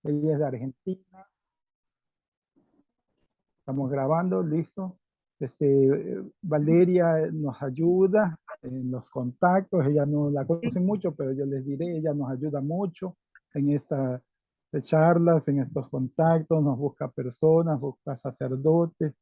Ella es de Argentina. Estamos grabando, listo. Valeria nos ayuda en los contactos. Ella no la conoce mucho, pero yo les diré, ella nos ayuda mucho en estas charlas, en estos contactos. Nos busca personas, busca sacerdotes.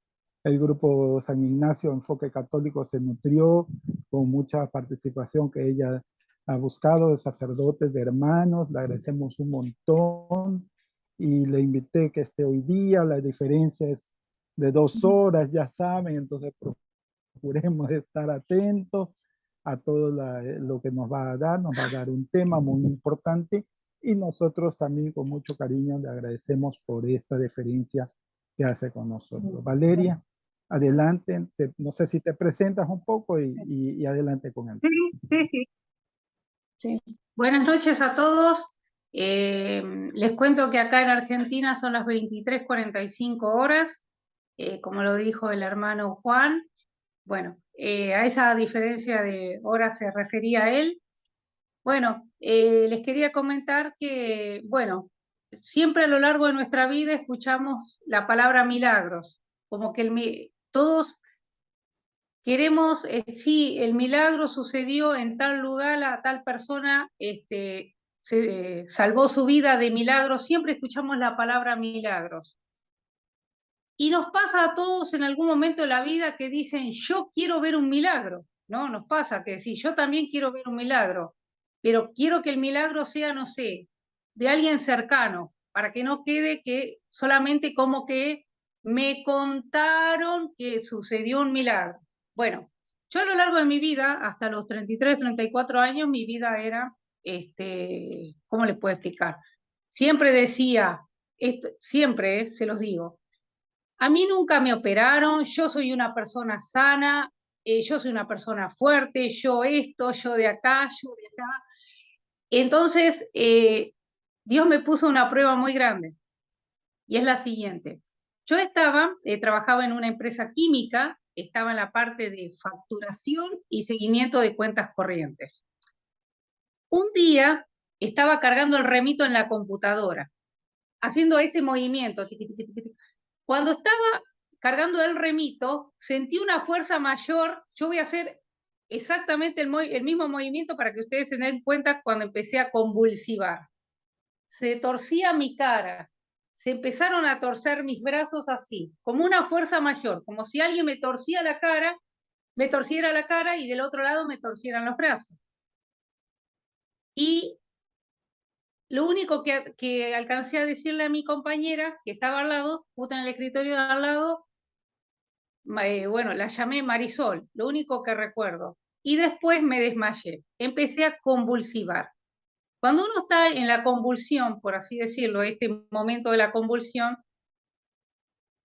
El grupo San Ignacio Enfoque Católico se nutrió con mucha participación que ella ha buscado de sacerdotes, de hermanos. Le agradecemos un montón y le invité que esté hoy día. La diferencia es de 2 horas, ya saben, entonces procuremos estar atentos a todo lo que nos va a dar un tema muy importante y nosotros también con mucho cariño le agradecemos por esta deferencia que hace con nosotros. Valeria, adelante, no sé si te presentas un poco y adelante con él. Sí. Buenas noches a todos. Les cuento que acá en Argentina son las 23:45 horas, como lo dijo el hermano Juan. Bueno, a esa diferencia de horas se refería él. Bueno, les quería comentar que, bueno, siempre a lo largo de nuestra vida escuchamos la palabra milagros, como que todos queremos, sí, el milagro sucedió en tal lugar, a tal persona se salvó su vida de milagro, siempre escuchamos la palabra milagros. Y nos pasa a todos en algún momento de la vida que dicen, yo quiero ver un milagro, ¿no? Nos pasa que sí, yo también quiero ver un milagro, pero quiero que el milagro sea, no sé, de alguien cercano, para que no quede que solamente como que me contaron que sucedió un milagro. Bueno, yo a lo largo de mi vida, hasta los 33, 34 años, mi vida era, ¿cómo les puedo explicar? Siempre decía, siempre, se los digo, a mí nunca me operaron, yo soy una persona sana, yo soy una persona fuerte, yo esto, yo de acá, yo de acá. Entonces, Dios me puso una prueba muy grande y es la siguiente. Yo trabajaba en una empresa química, estaba en la parte de facturación y seguimiento de cuentas corrientes. Un día estaba cargando el remito en la computadora, haciendo este movimiento. Tiqui, tiqui, tiqui, tiqui. Cuando estaba cargando el remito, sentí una fuerza mayor. Yo voy a hacer exactamente el mismo movimiento para que ustedes se den cuenta cuando empecé a convulsivar. Se torcía mi cara, se empezaron a torcer mis brazos así, como una fuerza mayor, como si alguien me torcía la cara, me torciera la cara y del otro lado me torcieran los brazos. Y lo único que alcancé a decirle a mi compañera, que estaba al lado, justo en el escritorio de al lado, bueno, la llamé Marisol, lo único que recuerdo. Y después me desmayé, empecé a convulsivar. Cuando uno está en la convulsión, por así decirlo, este momento de la convulsión,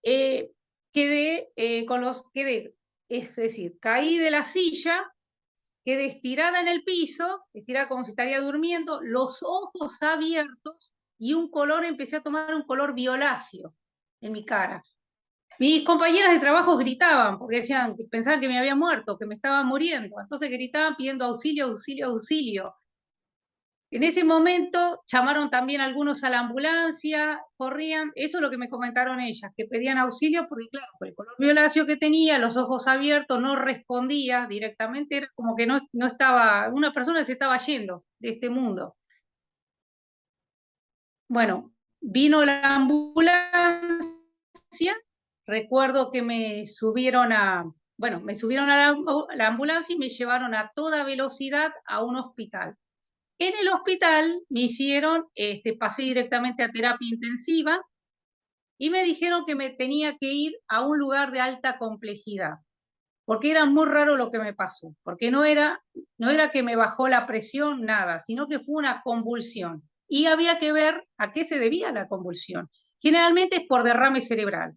quedé, es decir, caí de la silla, quedé estirada en el piso, estirada como si estaría durmiendo, los ojos abiertos y empecé a tomar un color violáceo en mi cara. Mis compañeras de trabajo gritaban porque pensaban que me había muerto, que me estaba muriendo. Entonces gritaban pidiendo auxilio, auxilio, auxilio. En ese momento llamaron también algunos a la ambulancia, corrían, eso es lo que me comentaron ellas, que pedían auxilio porque, claro, por el color violáceo que tenía, los ojos abiertos, no respondía directamente, era como que no estaba, una persona se estaba yendo de este mundo. Bueno, vino la ambulancia, recuerdo que me subieron a la ambulancia y me llevaron a toda velocidad a un hospital. En el hospital me hicieron, pasé directamente a terapia intensiva y me dijeron que me tenía que ir a un lugar de alta complejidad, porque era muy raro lo que me pasó, porque no era que me bajó la presión, nada, sino que fue una convulsión. Y había que ver a qué se debía la convulsión. Generalmente es por derrame cerebral.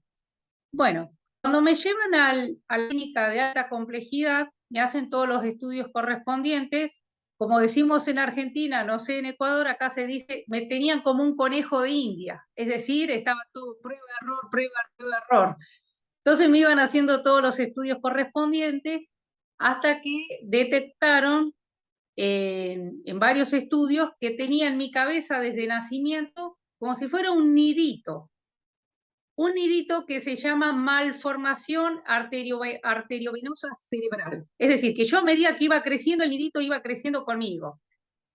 Bueno, cuando me llevan a la clínica de alta complejidad, me hacen todos los estudios correspondientes. Como decimos en Argentina, no sé en Ecuador, acá se dice, me tenían como un conejo de India. Es decir, estaba todo prueba, error, prueba, prueba, error. Entonces me iban haciendo todos los estudios correspondientes hasta que detectaron en varios estudios que tenía en mi cabeza desde nacimiento como si fuera un nidito que se llama malformación arteriovenosa cerebral. Es decir, que yo a medida que iba creciendo, el nidito iba creciendo conmigo.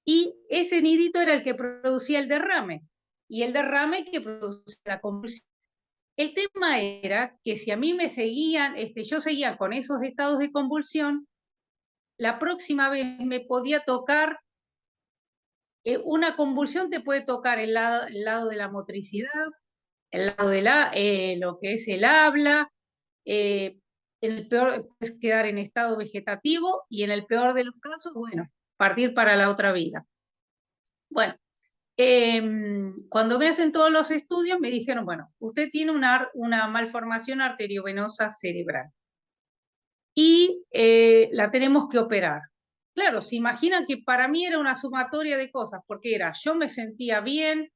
Y ese nidito era el que producía el derrame, y el derrame que producía la convulsión. El tema era que si a mí me seguían, yo seguía con esos estados de convulsión, la próxima vez me podía tocar, una convulsión te puede tocar el lado de la motricidad, el lado de lo que es el habla, en el peor puedes quedar en estado vegetativo y en el peor de los casos, bueno, partir para la otra vida. Bueno, cuando me hacen todos los estudios me dijeron, bueno, usted tiene una malformación arteriovenosa cerebral y la tenemos que operar. Claro, se imaginan que para mí era una sumatoria de cosas, porque yo me sentía bien,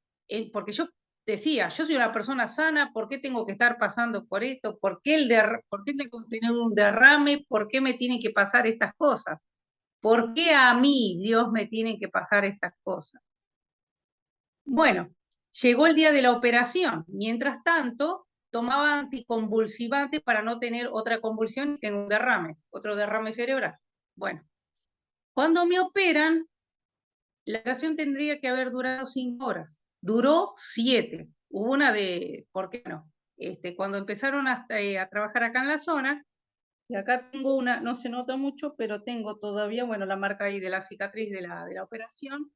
porque yo decía, yo soy una persona sana, ¿por qué tengo que estar pasando por esto? ¿Por qué tengo que tener un derrame? ¿Por qué me tienen que pasar estas cosas? ¿Por qué a mí, Dios, me tienen que pasar estas cosas? Bueno, llegó el día de la operación. Mientras tanto, tomaba anticonvulsivante para no tener otra convulsión y tengo un derrame, otro derrame cerebral. Bueno, cuando me operan, la operación tendría que haber durado 5 horas. Duró 7. Hubo una ¿por qué no? Cuando empezaron a trabajar acá en la zona, y acá tengo una, no se nota mucho, pero tengo todavía, bueno, la marca ahí de la cicatriz de la operación.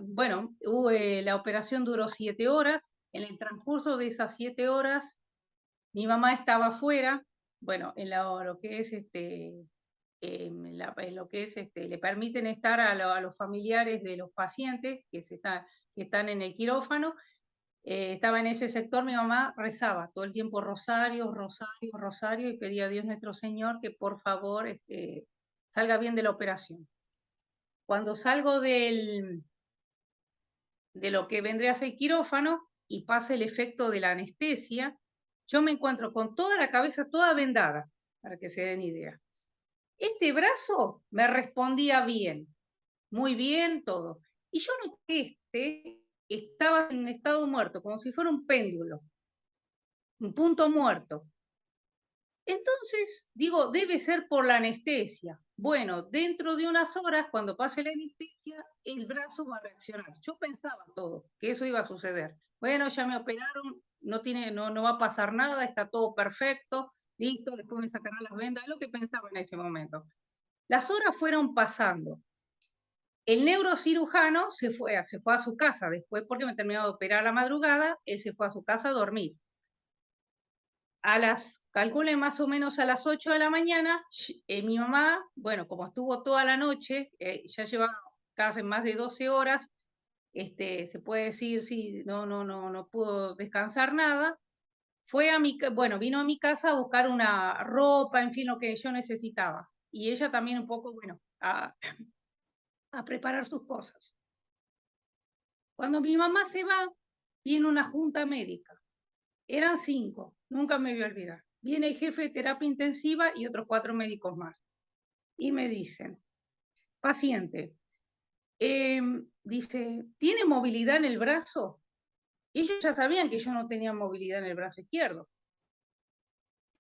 Bueno, la operación duró 7 horas. En el transcurso de esas 7 horas, mi mamá estaba afuera, bueno, en lo que es en lo que es le permiten estar a los familiares de los pacientes que están en el quirófano. Estaba en ese sector, mi mamá rezaba todo el tiempo rosario, rosario, rosario, y pedía a Dios nuestro Señor que por favor salga bien de la operación. Cuando salgo de lo que vendría a ser el quirófano y pasa el efecto de la anestesia, yo me encuentro con toda la cabeza toda vendada, para que se den idea. Este brazo me respondía bien, muy bien, todo. Y yo noté que estaba en un estado muerto, como si fuera un péndulo, un punto muerto. Entonces, digo, debe ser por la anestesia. Bueno, dentro de unas horas, cuando pase la anestesia, el brazo va a reaccionar. Yo pensaba todo, que eso iba a suceder. Bueno, ya me operaron, no va a pasar nada, está todo perfecto, listo, después me sacarán las vendas, es lo que pensaba en ese momento. Las horas fueron pasando. El neurocirujano se fue a su casa después, porque me terminó de operar a la madrugada, él se fue a su casa a dormir. Calculé más o menos a las 8 de la mañana, mi mamá, bueno, como estuvo toda la noche, ya llevaba casi más de 12 horas, se puede decir, sí, no pudo descansar nada, vino a mi casa a buscar una ropa, en fin, lo que yo necesitaba. Y ella también un poco, bueno, a preparar sus cosas. Cuando mi mamá se va, viene una junta médica. Eran 5, nunca me voy a olvidar. Viene el jefe de terapia intensiva y otros 4 médicos más. Y me dicen, paciente, dice, ¿tiene movilidad en el brazo? Ellos ya sabían que yo no tenía movilidad en el brazo izquierdo.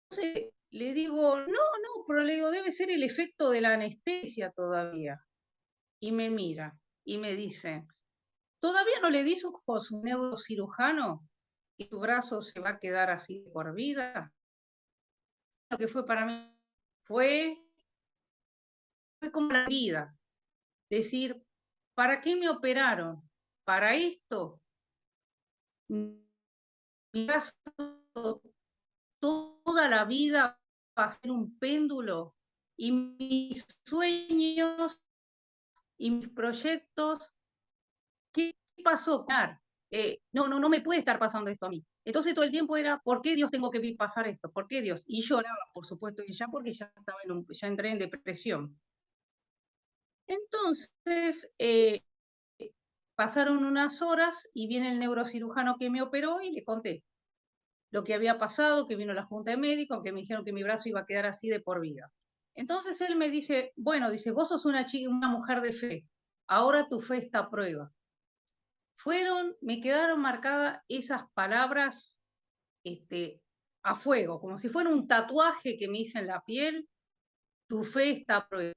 Entonces le digo, no, pero le digo, debe ser el efecto de la anestesia todavía. Y me mira y me dice, ¿todavía no le dijo a su neurocirujano que su brazo se va a quedar así por vida? Lo que fue para mí fue como la vida. Decir, ¿para qué me operaron? ¿Para esto? Mi brazo toda la vida va a ser un péndulo y mis sueños y mis proyectos, ¿qué pasó? No me puede estar pasando esto a mí. Entonces todo el tiempo era, ¿por qué Dios tengo que pasar esto? ¿Por qué Dios? Y lloraba, por supuesto, ya porque ya entré en depresión. Entonces, pasaron unas horas y viene el neurocirujano que me operó y le conté lo que había pasado, que vino la junta de médicos, que me dijeron que mi brazo iba a quedar así de por vida. Entonces él me dice, bueno, dice, vos sos una mujer de fe, ahora tu fe está a prueba. me quedaron marcadas esas palabras a fuego, como si fuera un tatuaje que me hice en la piel: tu fe está a prueba.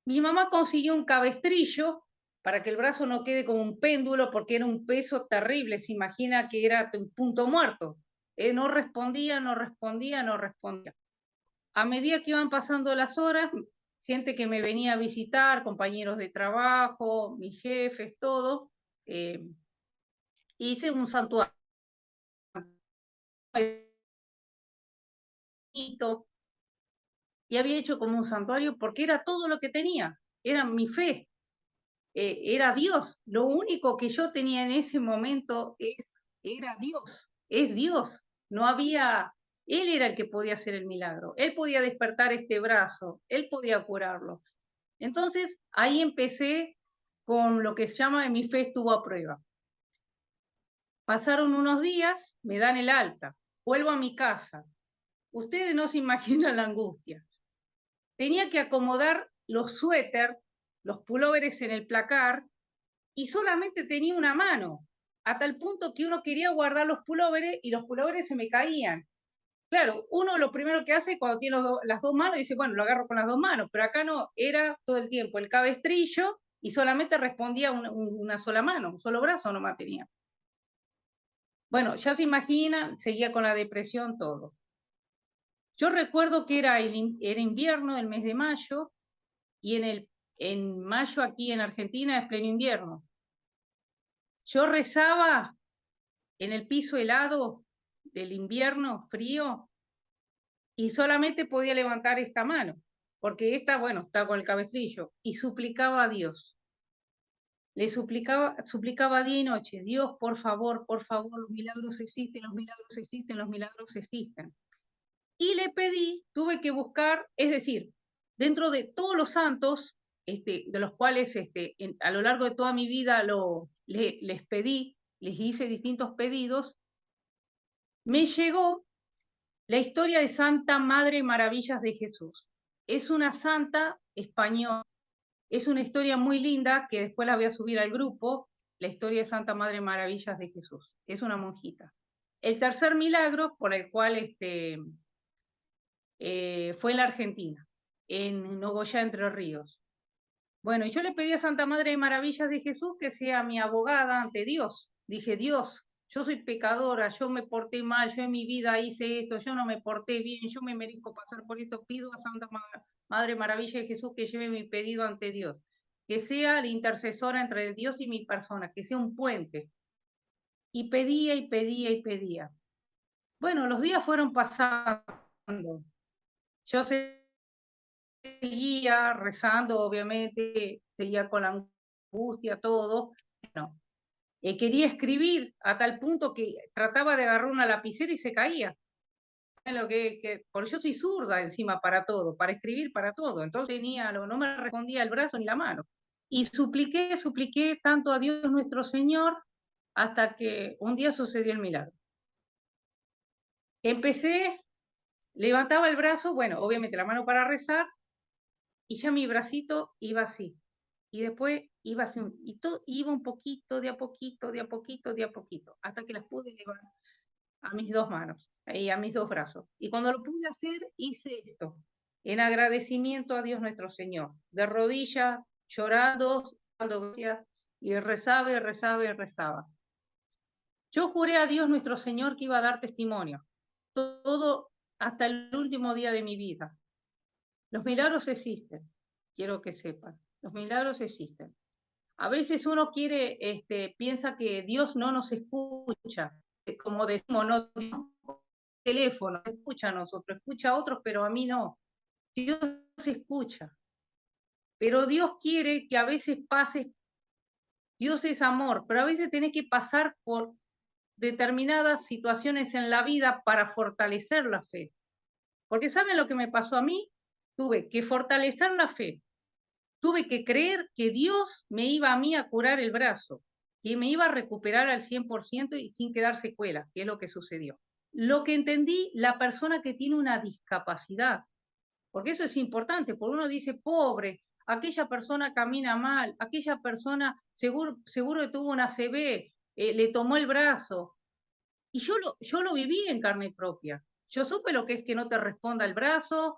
Mi mamá consiguió un cabestrillo para que el brazo no quede como un péndulo, porque era un peso terrible, se imagina que era un punto muerto. No respondía, no respondía, no respondía. A medida que iban pasando las horas, gente que me venía a visitar, compañeros de trabajo, mis jefes, todo, hice un santuario y había hecho como un santuario porque era todo lo que tenía, era mi fe, era Dios. Lo único que yo tenía en ese momento era Dios, es Dios. No había, Él era el que podía hacer el milagro, Él podía despertar este brazo, Él podía curarlo. Entonces ahí empecé con lo que se llama mi fe estuvo a prueba. Pasaron unos días, me dan el alta, vuelvo a mi casa. Ustedes no se imaginan la angustia. Tenía que acomodar los suéter, los pulóveres en el placar, y solamente tenía una mano, a tal punto que uno quería guardar los pulóveres y los pulóveres se me caían. Claro, uno lo primero que hace cuando tiene las dos manos, dice, bueno, lo agarro con las dos manos, pero acá no, era todo el tiempo el cabestrillo y solamente respondía una sola mano, un solo brazo nomás tenía. Bueno, ya se imaginan, seguía con la depresión, todo. Yo recuerdo que era invierno, el mes de mayo, y en mayo aquí en Argentina es pleno invierno. Yo rezaba en el piso helado del invierno frío y solamente podía levantar esta mano, porque esta, bueno, está con el cabestrillo, y suplicaba a Dios. Le suplicaba día y noche: Dios, por favor, los milagros existen, los milagros existen, los milagros existen. Y le pedí, tuve que buscar, es decir, dentro de todos los santos, de los cuales a lo largo de toda mi vida les pedí, les hice distintos pedidos, me llegó la historia de Santa Madre Maravillas de Jesús. Es una santa española, es una historia muy linda que después la voy a subir al grupo, la historia de Santa Madre Maravillas de Jesús. Es una monjita. El tercer milagro por el cual fue en la Argentina, en Nogoyá, Entre Ríos. Bueno, yo le pedí a Santa Madre de Maravillas de Jesús que sea mi abogada ante Dios. Dije: Dios, yo soy pecadora, yo me porté mal, yo en mi vida hice esto, yo no me porté bien, yo me merezco pasar por esto. Pido a Santa Madre Maravilla de Jesús que lleve mi pedido ante Dios, que sea la intercesora entre Dios y mi persona, que sea un puente. Y pedía y pedía y pedía. Bueno, los días fueron pasando. Yo seguía rezando, obviamente, seguía con la angustia, todo. Bueno, quería escribir a tal punto que trataba de agarrar una lapicera y se caía. Porque yo soy zurda encima para todo, para escribir para todo. Entonces no me respondía el brazo ni la mano. Y supliqué tanto a Dios nuestro Señor hasta que un día sucedió el milagro. Empecé, levantaba el brazo, bueno, obviamente la mano para rezar, y ya mi bracito iba así. Y después iba así, y todo iba un poquito, de a poquito, de a poquito, de a poquito, hasta que las pude llevar a mis dos manos y a mis dos brazos. Y cuando lo pude hacer, hice esto, en agradecimiento a Dios nuestro Señor, de rodillas, llorando, dando gracias, y rezaba y rezaba y rezaba. Yo juré a Dios nuestro Señor que iba a dar testimonio, todo hasta el último día de mi vida. Los milagros existen, quiero que sepan, los milagros existen. A veces uno piensa que Dios no nos escucha, como decimos, no, Dios teléfono, escucha a nosotros, escucha a otros, pero a mí no. Dios escucha, pero Dios quiere que a veces pases, Dios es amor, pero a veces tenés que pasar por determinadas situaciones en la vida para fortalecer la fe. Porque ¿saben lo que me pasó a mí? Tuve que fortalecer la fe. Tuve que creer que Dios me iba a mí a curar el brazo, que me iba a recuperar al 100% y sin quedar secuelas, que es lo que sucedió. Lo que entendí, la persona que tiene una discapacidad, porque eso es importante, porque uno dice pobre, aquella persona camina mal, aquella persona seguro que tuvo una ACV, le tomó el brazo. Y yo lo viví en carne propia. Yo supe lo que es que no te responda el brazo,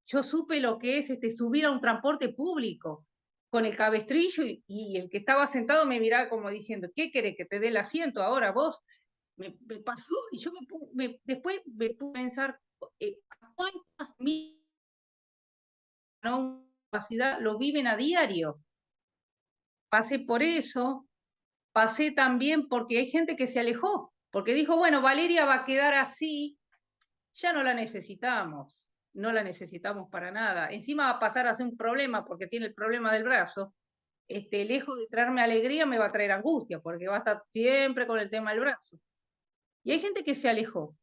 yo supe lo que es subir a un transporte público con el cabestrillo y el que estaba sentado me miraba como diciendo, ¿qué querés que te dé el asiento ahora vos? Me pasó y yo después me pude pensar ¿a cuántas mil con capacidad lo viven a diario? Pasé por eso, pasé también porque hay gente que se alejó, porque dijo, bueno, Valeria va a quedar así, ya no la necesitamos, no la necesitamos para nada. Encima va a pasar a ser un problema porque tiene el problema del brazo. Lejos de traerme alegría, me va a traer angustia, porque va a estar siempre con el tema del brazo. Y hay gente que se alejó.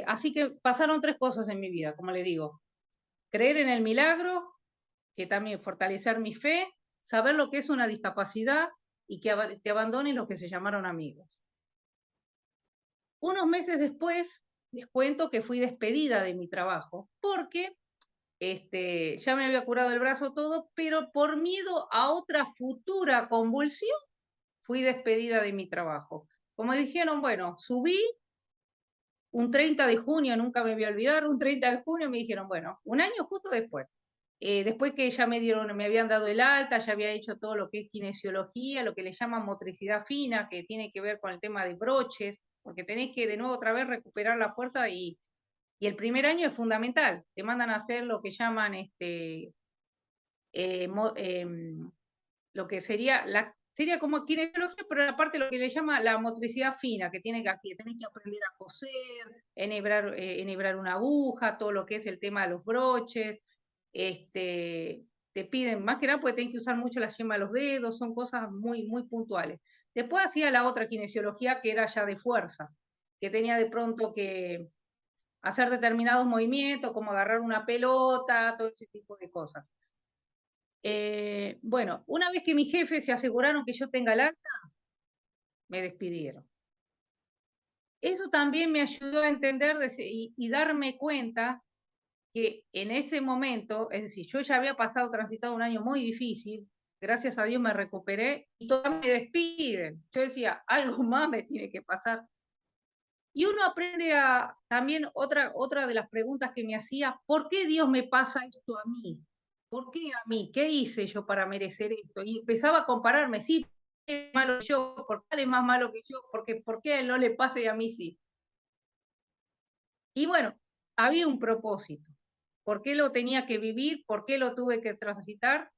Así que pasaron tres cosas en mi vida, como le digo. Creer en el milagro, que también fortalecer mi fe, saber lo que es una discapacidad y que te abandonen los que se llamaron amigos. Unos meses después, les cuento que fui despedida de mi trabajo, porque ya me había curado el brazo todo, pero por miedo a otra futura convulsión, fui despedida de mi trabajo. Como dijeron, bueno, subí un 30 de junio, nunca me voy a olvidar, un 30 de junio me dijeron, bueno, un año justo después. Después que ya me habían dado el alta, ya había hecho todo lo que es kinesiología, lo que le llaman motricidad fina, que tiene que ver con el tema de broches, porque tenés que de nuevo otra vez recuperar la fuerza y el primer año es fundamental. Te mandan a hacer lo que llaman lo que sería como kinesiología, pero aparte lo que le llama la motricidad fina, que tenés que aprender a coser, enhebrar una aguja, todo lo que es el tema de los broches, te piden, más que nada porque tenés que usar mucho la yema de los dedos, son cosas muy, muy puntuales. Después hacía la otra kinesiología que era ya de fuerza, que tenía de pronto que hacer determinados movimientos, como agarrar una pelota, todo ese tipo de cosas. Bueno, una vez que mis jefes se aseguraron que yo tenga el alta, me despidieron. Eso también me ayudó a entender y darme cuenta que en ese momento, es decir, yo ya había transitado un año muy difícil, gracias a Dios me recuperé y todavía me despiden. Yo decía, algo más me tiene que pasar. Y uno aprende también otra de las preguntas que me hacía, ¿por qué Dios me pasa esto a mí? ¿Por qué a mí? ¿Qué hice yo para merecer esto? Y empezaba a compararme, sí, ¿por qué es malo yo? ¿Por qué él es más malo que yo? ¿Por qué a él no le pasa y a mí sí? Y bueno, había un propósito. ¿Por qué lo tenía que vivir? ¿Por qué lo tuve que transitar?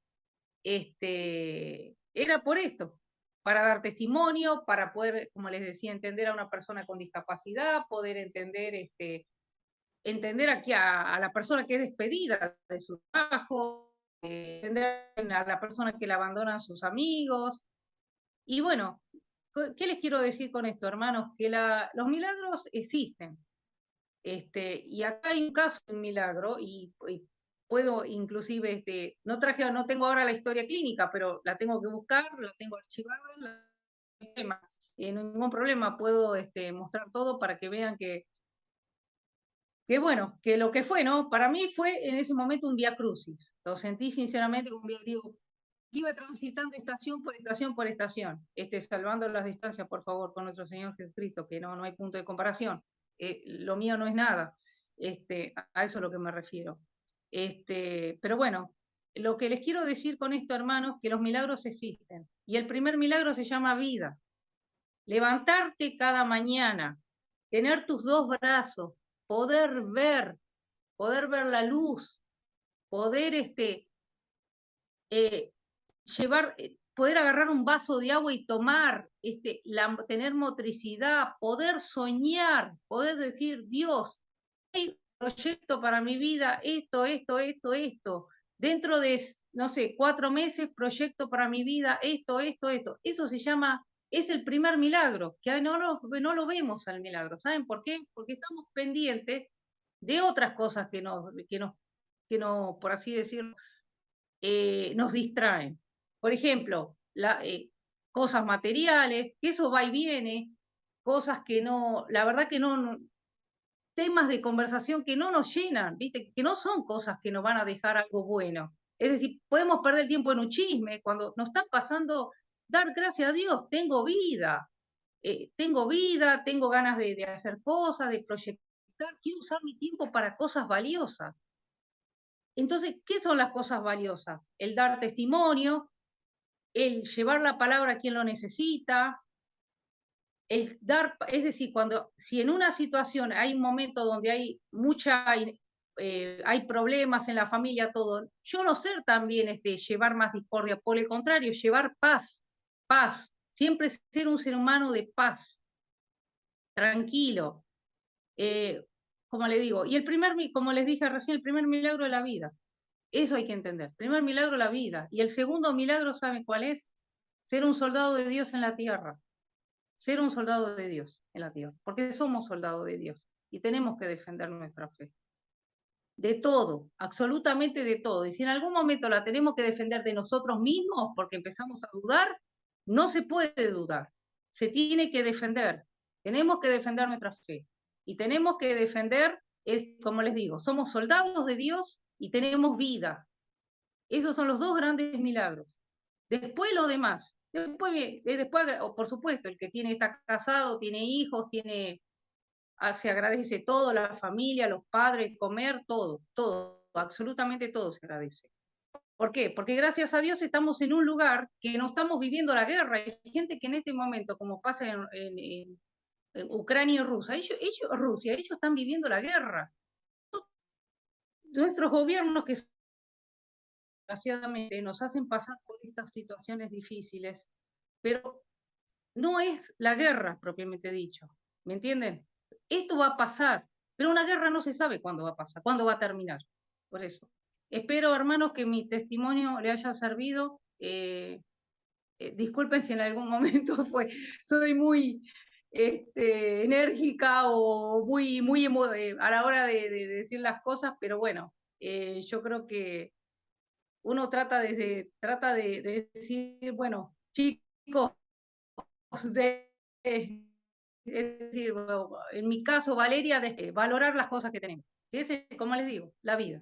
Era por esto, para dar testimonio, para poder, como les decía, entender a una persona con discapacidad, poder entender aquí a la persona que es despedida de su trabajo, entender a la persona que la abandonan sus amigos. Y bueno, ¿qué les quiero decir con esto, hermanos? Que los milagros existen. Y acá hay un caso de un milagro y puedo inclusive, no tengo ahora la historia clínica, pero la tengo que buscar, la tengo archivada, no hay ningún problema, puedo mostrar todo para que vean que bueno, que lo que fue, ¿no? Para mí fue en ese momento un vía crucis. Lo sentí sinceramente como digo, iba transitando estación por estación por estación, salvando las distancias, por favor, con nuestro Señor Jesucristo, que no hay punto de comparación. Lo mío no es nada. A eso es lo que me refiero. Pero bueno, lo que les quiero decir con esto, hermanos, que los milagros existen. Y el primer milagro se llama vida. Levantarte cada mañana, tener tus dos brazos, poder ver la luz, poder poder agarrar un vaso de agua y tomar, tener motricidad, poder soñar, poder decir, Dios, hay proyecto para mi vida, esto. Dentro de, no sé, 4 meses, proyecto para mi vida, esto. Eso se llama, es el primer milagro, que no lo vemos al milagro. ¿Saben por qué? Porque estamos pendientes de otras cosas que no, por así decirlo, nos distraen. Por ejemplo, cosas materiales, que eso va y viene, cosas que no, la verdad que no, temas de conversación que no nos llenan, ¿viste? Que no son cosas que nos van a dejar algo bueno. Es decir, podemos perder el tiempo en un chisme cuando nos está pasando, dar gracias a Dios, tengo vida, tengo ganas de hacer cosas, de proyectar, quiero usar mi tiempo para cosas valiosas. Entonces, ¿qué son las cosas valiosas? El dar testimonio, el llevar la palabra a quien lo necesita, el dar, es decir, si en una situación hay un momento donde hay hay problemas en la familia, todo, yo no ser también llevar más discordia, por el contrario, llevar paz, siempre ser un ser humano de paz, tranquilo, como le digo, y como les dije recién, el primer milagro de la vida, eso hay que entender, primer milagro de la vida, y el segundo milagro, ¿saben cuál es? Ser un soldado de Dios en la tierra. Ser un soldado de Dios en la tierra, porque somos soldados de Dios y tenemos que defender nuestra fe. De todo, absolutamente de todo. Y si en algún momento la tenemos que defender de nosotros mismos porque empezamos a dudar, no se puede dudar. Se tiene que defender. Tenemos que defender nuestra fe. Y tenemos que defender, como les digo, somos soldados de Dios y tenemos vida. Esos son los dos grandes milagros. Después lo demás. Después, por supuesto, el que está casado, tiene hijos, se agradece todo, la familia, los padres, comer, todo, absolutamente todo se agradece. ¿Por qué? Porque gracias a Dios estamos en un lugar que no estamos viviendo la guerra. Hay gente que en este momento, como pasa en Ucrania y Rusia, ellos están viviendo la guerra. Nuestros gobiernos que desgraciadamente nos hacen pasar por estas situaciones difíciles, pero no es la guerra propiamente dicho, ¿me entienden? Esto va a pasar, pero una guerra no se sabe cuándo va a pasar, cuándo va a terminar. Por eso, espero, hermanos, que mi testimonio le haya servido. Disculpen si en algún momento soy muy enérgica o muy a la hora de decir las cosas, pero bueno, yo creo que uno trata de decir, bueno, chicos, es decir, en mi caso, Valeria, de valorar las cosas que tenemos. Ese, como les digo, la vida.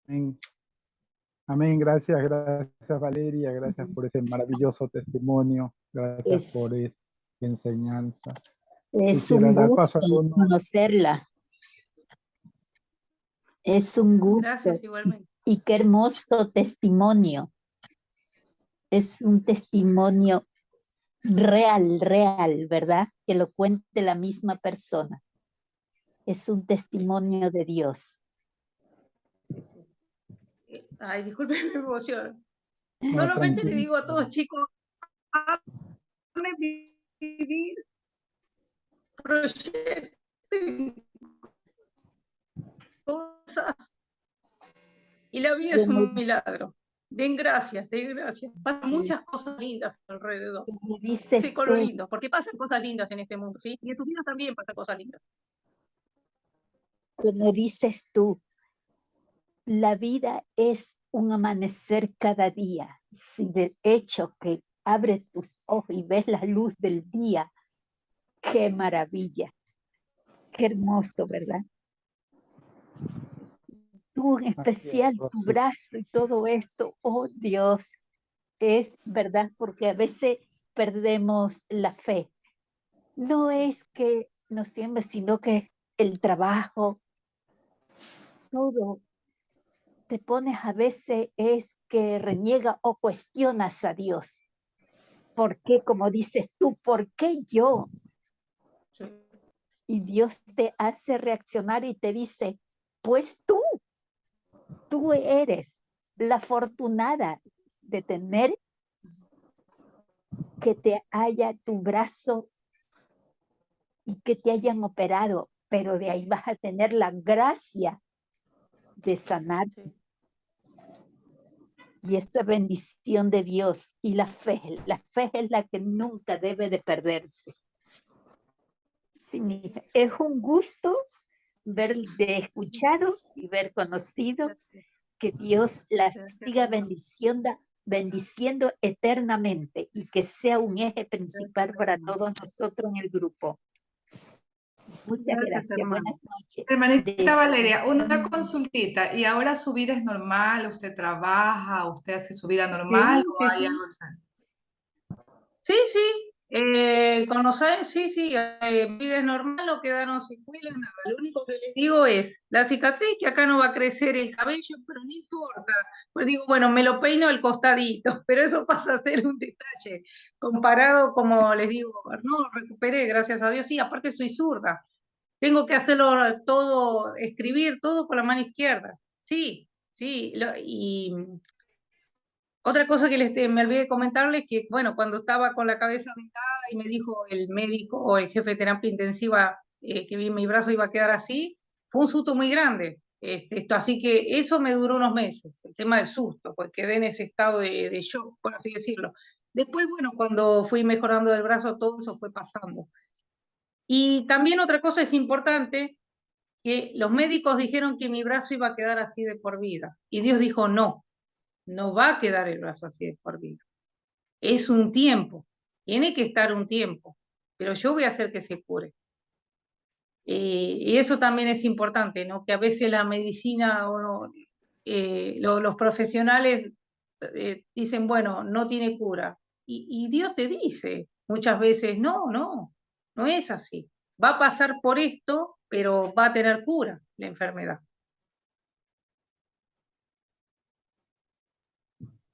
Amén. Amén. Gracias, gracias Valeria, gracias por ese maravilloso testimonio, gracias por esa enseñanza. Es un gusto conocerla. Es un gusto. Gracias, igualmente. Y qué hermoso testimonio. Es un testimonio real, ¿verdad? Que lo cuente la misma persona. Es un testimonio de Dios. Ay, disculpen mi emoción. No, Solamente tranquilo. le digo a todos, chicos, vivir, proyecten cosas. Y la vida es un milagro. Den gracias, Pasan muchas cosas lindas alrededor. Sí, con lo lindo, porque pasan cosas lindas en este mundo, ¿sí? Y en tu vida también pasan cosas lindas. Como dices tú, la vida es un amanecer cada día. Si del hecho que abres tus ojos y ves la luz del día, qué maravilla, qué hermoso, ¿verdad? Tú en especial, tu brazo y todo eso, oh Dios, es verdad, porque a veces perdemos la fe. No es que no siempre, sino que el trabajo, todo, te pones a veces es que reniega o cuestionas a Dios. ¿Por qué? Como dices tú, ¿por qué yo? Y Dios te hace reaccionar y te dice, pues tú eres la afortunada de tener que te haya tu brazo y que te hayan operado, pero de ahí vas a tener la gracia de sanar. Y esa bendición de Dios y la fe es la que nunca debe de perderse. Sí, es un gusto ver de escuchado y ver conocido. Que Dios las siga bendiciendo eternamente y que sea un eje principal para todos nosotros en el grupo. Muchas Gracias, gracias. hermano. Buenas noches. Hermanita Valeria, una Descansen. consultita. ¿Y ahora su vida es normal? ¿Usted trabaja? ¿Usted hace su vida normal? Sí, ¿O sí, hay sí. algo diferente? Sí, sí. Con los años, sí, sí. Vida es normal, no quedaron secuelas, nada. Lo único que les digo es, la cicatriz, que acá no va a crecer el cabello, pero no importa. Pues digo, bueno, me lo peino al costadito, pero eso pasa a ser un detalle. Comparado, como les digo, no, recuperé, gracias a Dios. Sí, aparte soy zurda. Tengo que hacerlo todo, escribir todo con la mano izquierda. Sí, sí. Y otra cosa que me olvidé comentarles, que bueno, cuando estaba con la cabeza vendada y me dijo el médico o el jefe de terapia intensiva que mi brazo iba a quedar así, fue un susto muy grande. Así que eso me duró unos meses, el tema del susto, pues quedé en ese estado de shock, por así decirlo. Después, bueno, cuando fui mejorando del brazo, todo eso fue pasando. Y también otra cosa es importante, que los médicos dijeron que mi brazo iba a quedar así de por vida. Y Dios dijo, no, no va a quedar el brazo así de por vida. Es un tiempo, tiene que estar un tiempo, pero yo voy a hacer que se cure. Y eso también es importante, ¿no? Que a veces la medicina o no, los profesionales dicen, bueno, no tiene cura. Y Dios te dice muchas veces, no, no, no es así. Va a pasar por esto, pero va a tener cura la enfermedad.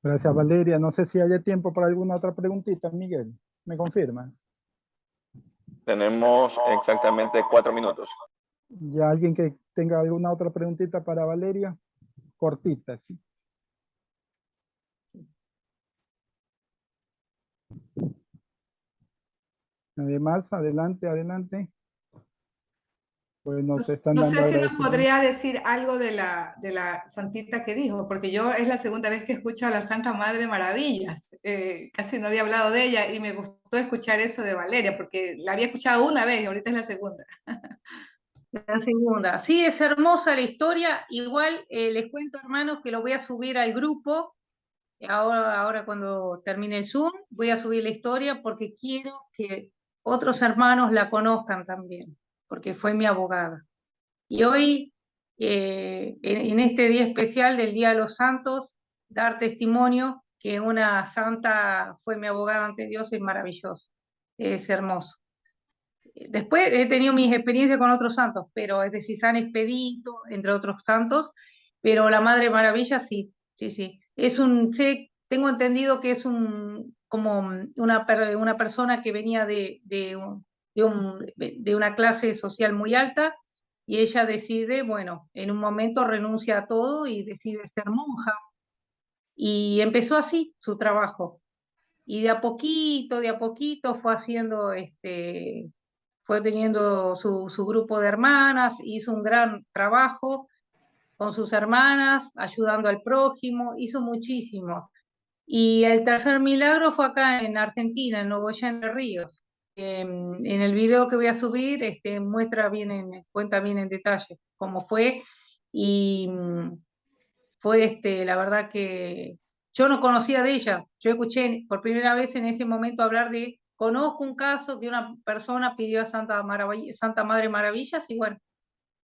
Gracias, Valeria. No sé si haya tiempo para alguna otra preguntita, Miguel. ¿Me confirmas? Tenemos exactamente 4 minutos. ¿Ya alguien que tenga alguna otra preguntita para Valeria? Cortita, sí. Además, adelante, adelante. Pues nos están No dando sé si nos agradecimiento. podría decir algo de la santita que dijo, porque yo es la segunda vez que escucho a la Santa Madre Maravillas. Casi no había hablado de ella y me gustó escuchar eso de Valeria, porque la había escuchado una vez y ahorita es la segunda. La segunda. Sí, es hermosa la historia. Igual les cuento, hermanos, que lo voy a subir al grupo. Ahora cuando termine el Zoom, voy a subir la historia porque quiero que otros hermanos la conozcan también, porque fue mi abogada. Y hoy, en este día especial del Día de los Santos, dar testimonio que una santa fue mi abogada ante Dios es maravilloso, es hermoso. Después he tenido mis experiencias con otros santos, pero es decir, San Expedito, entre otros santos, pero la Madre Maravilla sí, sí, sí. Tengo entendido que es como una persona que venía de una clase social muy alta y ella decide, bueno, en un momento renuncia a todo y decide ser monja. Y empezó así su trabajo. Y de a poquito fue haciendo fue teniendo su grupo de hermanas, hizo un gran trabajo con sus hermanas, ayudando al prójimo, hizo muchísimo. Y el tercer milagro fue acá en Argentina, en Nogoyá de Ríos. En el video que voy a subir, cuenta bien en detalle cómo fue. Y fue la verdad que yo no conocía de ella. Yo escuché por primera vez en ese momento hablar conozco un caso que una persona pidió a Santa Madre Maravillas y bueno,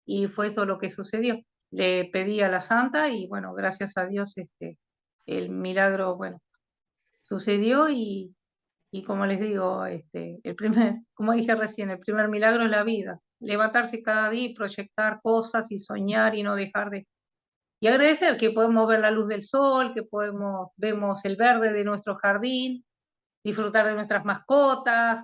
y fue eso lo que sucedió. Le pedí a la Santa y bueno, gracias a Dios el milagro, bueno, sucedió y como les digo, como dije recién, el primer milagro es la vida. Levantarse cada día y proyectar cosas y soñar y no dejar y agradecer que podemos ver la luz del sol, que vemos el verde de nuestro jardín, disfrutar de nuestras mascotas,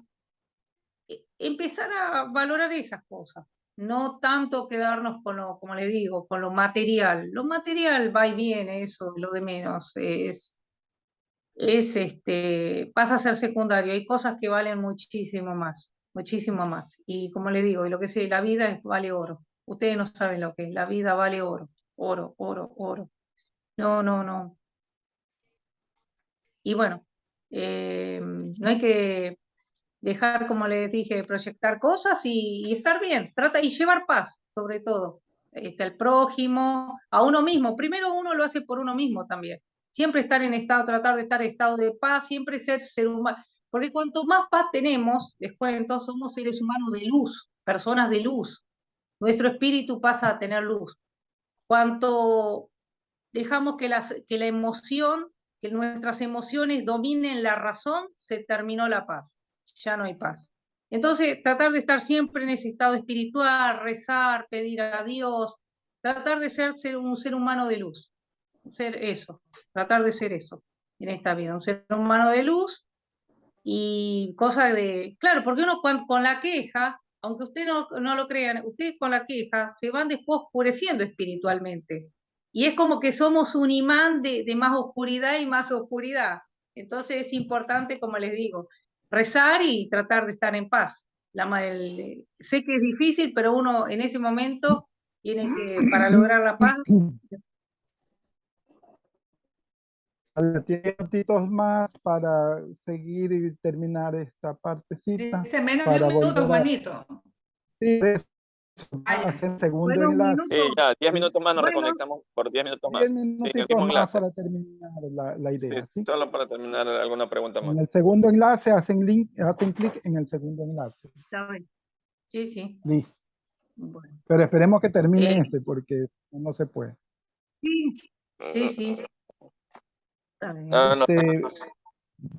empezar a valorar esas cosas, no tanto quedarnos como le digo, con lo material. Lo material va y viene, eso, lo de menos, pasa a ser secundario. Hay cosas que valen muchísimo más, muchísimo más. Y como le digo, y lo que sé, la vida vale oro. Ustedes no saben lo que es, la vida vale oro, oro, oro, oro. No, no, no. Y bueno, no hay que dejar, como les dije, proyectar cosas y estar bien. Trata y llevar paz, sobre todo, al prójimo, a uno mismo. Primero uno lo hace por uno mismo también. Siempre tratar de estar en estado de paz, siempre ser humano. Porque cuanto más paz tenemos, les cuento, somos seres humanos de luz. personas de luz. Nuestro espíritu pasa a tener luz. Cuanto dejamos que la emoción, que nuestras emociones dominen la razón, se terminó la paz. Ya no hay paz. Entonces, tratar de estar siempre en ese estado espiritual, rezar, pedir a Dios, tratar de ser un ser humano de luz. Ser eso, tratar de ser eso en esta vida, un ser humano de luz y cosa de, claro, porque uno con la queja, aunque usted no lo crean, ustedes con la queja se van después oscureciendo espiritualmente. Y es como que somos un imán de más oscuridad y más oscuridad. Entonces es importante, como les digo, rezar y tratar de estar en paz. Sé que es difícil, pero uno en ese momento tiene que, para lograr la paz. Tiene minutitos más para seguir y terminar esta partecita. Dice menos de Para un minuto, volver a... Juanito. Sí, eso. Vaya. Hacer el segundo Bueno, un enlace. Sí, ya, 10 minutos más nos Bueno. reconectamos por 10 minutos 10 más. Sí, minutitos último más enlace. para terminar la Sí, idea, ¿sí? solo para terminar alguna pregunta más. En el segundo enlace hacen clic en el segundo enlace. Está bien. Sí, sí. Listo. Bueno. Pero esperemos que termine porque no se puede. Sí, sí, sí. Está bien. No, Este,